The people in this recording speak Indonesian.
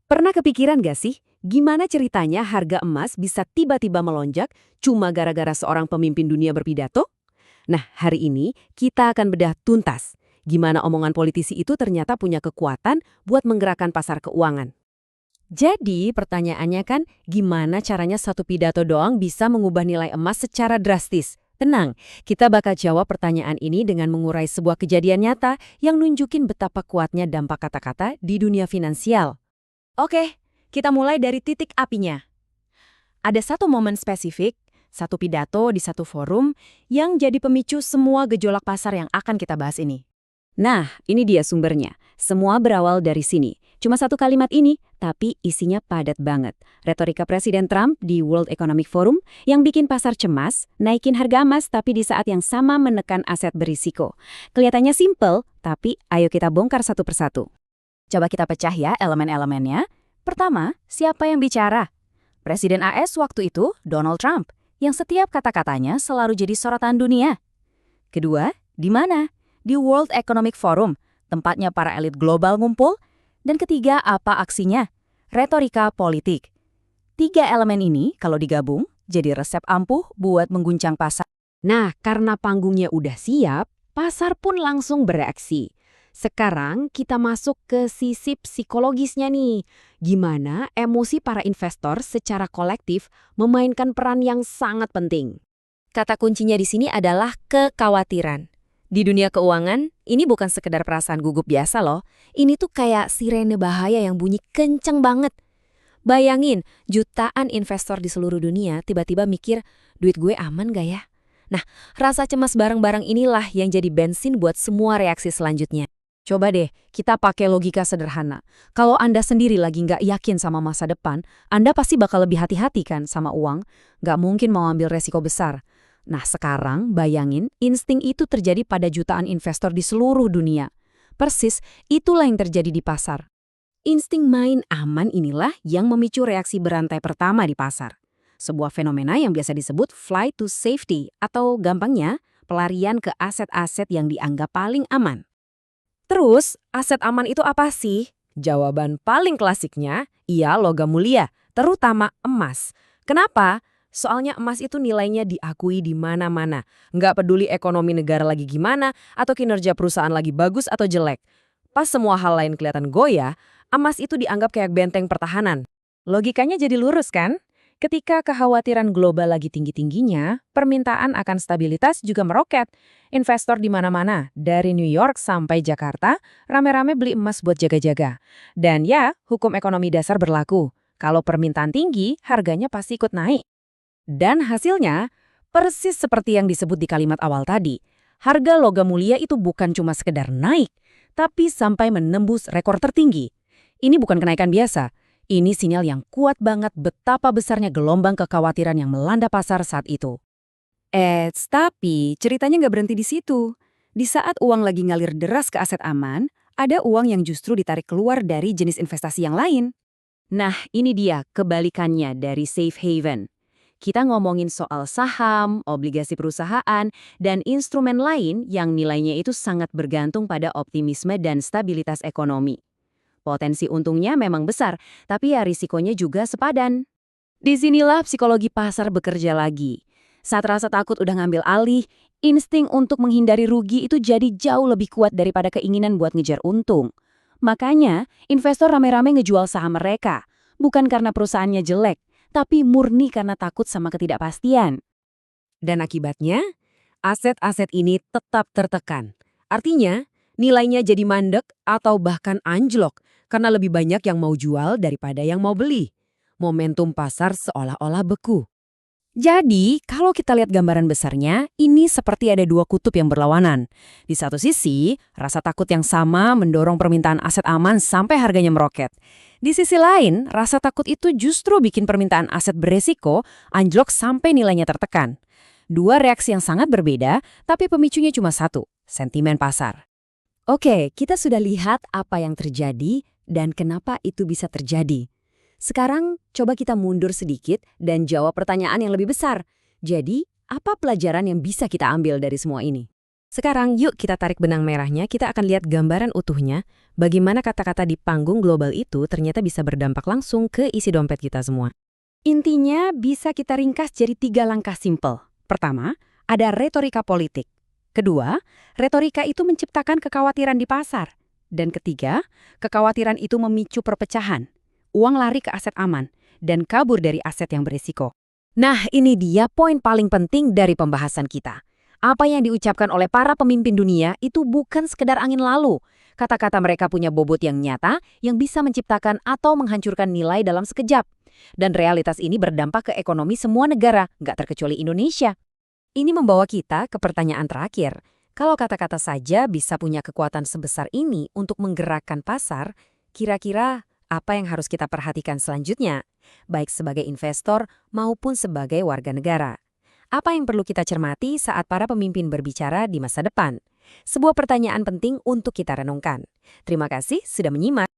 Pernah kepikiran gak sih, gimana ceritanya harga emas bisa tiba-tiba melonjak cuma gara-gara seorang pemimpin dunia berpidato? Nah, hari ini kita akan bedah tuntas gimana omongan politisi itu ternyata punya kekuatan buat menggerakkan pasar keuangan. Jadi, pertanyaannya kan, gimana caranya satu pidato doang bisa mengubah nilai emas secara drastis? Tenang, kita bakal jawab pertanyaan ini dengan mengurai sebuah kejadian nyata yang nunjukin betapa kuatnya dampak kata-kata di dunia finansial. Oke, kita mulai dari titik apinya. Ada satu momen spesifik, satu pidato di satu forum yang jadi pemicu semua gejolak pasar yang akan kita bahas ini. Nah, ini dia sumbernya. Semua berawal dari sini. Cuma satu kalimat ini, tapi isinya padat banget. Retorika Presiden Trump di World Economic Forum yang bikin pasar cemas, naikin harga emas tapi di saat yang sama menekan aset berisiko. Kelihatannya simple, tapi ayo kita bongkar satu persatu. Coba kita pecah ya elemen-elemennya. Pertama, siapa yang bicara? Presiden AS waktu itu, Donald Trump, yang setiap kata-katanya selalu jadi sorotan dunia. Kedua, di mana? Di World Economic Forum, tempatnya para elit global ngumpul. Dan ketiga, apa aksinya? Retorika politik. Tiga elemen ini, kalau digabung, jadi resep ampuh buat mengguncang pasar. Nah, karena panggungnya udah siap, pasar pun langsung bereaksi. Sekarang kita masuk ke sisi psikologisnya nih. Gimana emosi para investor secara kolektif memainkan peran yang sangat penting. Kata kuncinya di sini adalah kekhawatiran. Di dunia keuangan, ini bukan sekedar perasaan gugup biasa loh. Ini tuh kayak sirene bahaya yang bunyi kenceng banget. Bayangin, jutaan investor di seluruh dunia tiba-tiba mikir, duit gue aman gak ya? Nah, rasa cemas bareng-bareng inilah yang jadi bensin buat semua reaksi selanjutnya. Coba deh, kita pakai logika sederhana. Kalau Anda sendiri lagi nggak yakin sama masa depan, Anda pasti bakal lebih hati-hati kan sama uang. Nggak mungkin mau ambil resiko besar. Nah sekarang, bayangin, insting itu terjadi pada jutaan investor di seluruh dunia. Persis, itulah yang terjadi di pasar. Insting main aman inilah yang memicu reaksi berantai pertama di pasar. Sebuah fenomena yang biasa disebut flight to safety, atau gampangnya, pelarian ke aset-aset yang dianggap paling aman. Terus, aset aman itu apa sih? Jawaban paling klasiknya, iya logam mulia, terutama emas. Kenapa? Soalnya emas itu nilainya diakui di mana-mana. Nggak peduli ekonomi negara lagi gimana, atau kinerja perusahaan lagi bagus atau jelek. Pas semua hal lain kelihatan goyah, emas itu dianggap kayak benteng pertahanan. Logikanya jadi lurus kan? Ketika kekhawatiran global lagi tinggi-tingginya, permintaan akan stabilitas juga meroket. Investor di mana-mana, dari New York sampai Jakarta, rame-rame beli emas buat jaga-jaga. Dan ya, hukum ekonomi dasar berlaku. Kalau permintaan tinggi, harganya pasti ikut naik. Dan hasilnya, persis seperti yang disebut di kalimat awal tadi. Harga logam mulia itu bukan cuma sekedar naik, tapi sampai menembus rekor tertinggi. Ini bukan kenaikan biasa. Ini sinyal yang kuat banget betapa besarnya gelombang kekhawatiran yang melanda pasar saat itu. Tapi ceritanya nggak berhenti di situ. Di saat uang lagi ngalir deras ke aset aman, ada uang yang justru ditarik keluar dari jenis investasi yang lain. Nah, ini dia kebalikannya dari safe haven. Kita ngomongin soal saham, obligasi perusahaan, dan instrumen lain yang nilainya itu sangat bergantung pada optimisme dan stabilitas ekonomi. Potensi untungnya memang besar, tapi ya risikonya juga sepadan. Disinilah psikologi pasar bekerja lagi. Saat rasa takut udah ngambil alih, insting untuk menghindari rugi itu jadi jauh lebih kuat daripada keinginan buat ngejar untung. Makanya, investor rame-rame ngejual saham mereka. Bukan karena perusahaannya jelek, tapi murni karena takut sama ketidakpastian. Dan akibatnya, aset-aset ini tetap tertekan. Artinya, nilainya jadi mandek atau bahkan anjlok karena lebih banyak yang mau jual daripada yang mau beli. Momentum pasar seolah-olah beku. Jadi, kalau kita lihat gambaran besarnya, ini seperti ada dua kutub yang berlawanan. Di satu sisi, rasa takut yang sama mendorong permintaan aset aman sampai harganya meroket. Di sisi lain, rasa takut itu justru bikin permintaan aset beresiko anjlok sampai nilainya tertekan. Dua reaksi yang sangat berbeda, tapi pemicunya cuma satu, sentimen pasar. Oke, kita sudah lihat apa yang terjadi dan kenapa itu bisa terjadi. Sekarang, coba kita mundur sedikit dan jawab pertanyaan yang lebih besar. Jadi, apa pelajaran yang bisa kita ambil dari semua ini? Sekarang yuk kita tarik benang merahnya, kita akan lihat gambaran utuhnya, bagaimana kata-kata di panggung global itu ternyata bisa berdampak langsung ke isi dompet kita semua. Intinya bisa kita ringkas jadi 3 langkah simpel. Pertama, ada retorika politik. Kedua, retorika itu menciptakan kekhawatiran di pasar. Dan ketiga, kekhawatiran itu memicu perpecahan. Uang lari ke aset aman dan kabur dari aset yang berisiko. Nah, ini dia poin paling penting dari pembahasan kita. Apa yang diucapkan oleh para pemimpin dunia itu bukan sekedar angin lalu. Kata-kata mereka punya bobot yang nyata yang bisa menciptakan atau menghancurkan nilai dalam sekejap. Dan realitas ini berdampak ke ekonomi semua negara, nggak terkecuali Indonesia. Ini membawa kita ke pertanyaan terakhir. Kalau kata-kata saja bisa punya kekuatan sebesar ini untuk menggerakkan pasar, kira-kira apa yang harus kita perhatikan selanjutnya? Baik sebagai investor maupun sebagai warga negara. Apa yang perlu kita cermati saat para pemimpin berbicara di masa depan? Sebuah pertanyaan penting untuk kita renungkan. Terima kasih sudah menyimak.